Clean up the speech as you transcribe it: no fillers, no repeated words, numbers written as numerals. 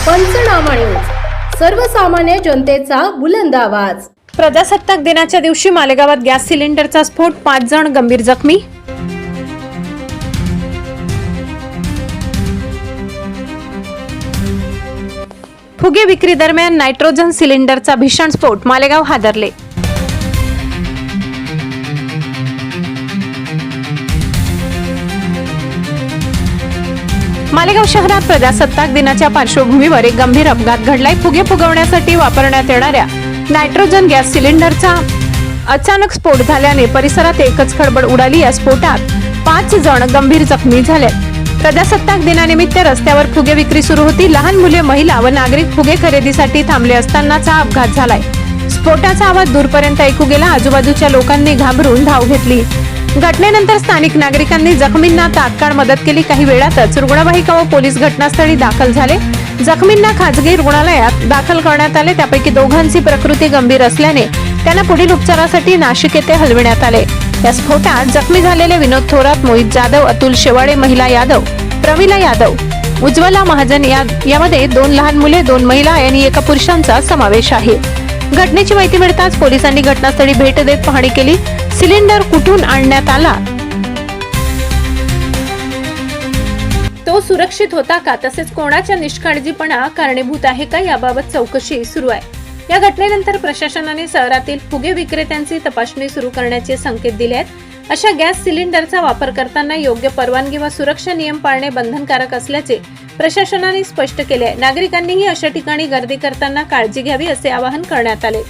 पंचनामा न्यूज, सर्वसामान्य जनतेचा बुलंद आवाज। प्रजासत्ताक दिनाच्या दिवशी मालेगावात गॅस सिलेंडरचा स्फोट, 5 जण गंभीर जखमी। फुगे विक्री दरम्यान नायट्रोजन सिलेंडरचा भीषण स्फोट, मालेगाव हादरले। मालेगाव शहरात प्रजासत्ताक दिनाच्या पार्श्वभूमीवर एक गंभीर अपघात घडलाय। फुगे फुगवण्यासाठी वापरण्यात येणाऱ्या नायट्रोजन गॅस सिलेंडरचा अचानक स्फोट झाल्याने परिसरात एकच खळबळ उडाली। या स्फोटात 5 जण गंभीर जखमी झाले। प्रजासत्ताक दिनानिमित्त रस्त्यावर फुगे विक्री सुरू होती। लहान मुले, महिला व नागरिक फुगे खरेदीसाठी थांबले असतानाचा अपघात झालाय। स्फोटाचा आवाज दूरपर्यंत ऐकू गेला। आजूबाजूच्या लोकांनी घाबरून धाव घेतली। घटनेनंतर स्थानिक नागरिकांनी जखमींना तात्काळ मदत केली। काही वेळातच रुग्णवाहिका व पोलीस घटनास्थळी दाखल झाले। जखमींना खासगी रुग्णालयात दाखल करण्यात आले। त्यापैकी दोघांची प्रकृती गंभीर असल्याने त्यांना पुढील उपचारासाठी नाशिक येथे हलविण्यात आले। या स्फोटात जखमी झालेले विनोद थोरात, मोहित जाधव, अतुल शेवाळे, महिला यादव, प्रमिला यादव, उज्ज्वला महाजन यामध्ये 2 लहान मुले, 2 महिला आणि 1 पुरुषांचा समावेश आहे। घटनेची माहिती मिळताच पोलिसांनी घटनास्थळी भेट देत पाहणी केली। सिलेंडर कुठून आणण्यात आला, तो सुरक्षित होता का, तसेच कोणाच्या निष्काळजीपणा कारणीभूत आहे का याबाबत चौकशी सुरू आहे। या घटनेनंतर प्रशासनाने शहरातील फुगे विक्रेत्यांची तपासणी सुरू करण्याचे संकेत दिले आहेत। अशा गॅस सिलेंडरचा वापर करताना योग्य परवानगी व सुरक्षा नियम पाळणे बंधनकारक असल्याचे प्रशासनाने स्पष्ट केले आहे। नागरिकांनीही अशा ठिकाणी गर्दी करताना काळजी घ्यावी असे आवाहन करण्यात आले।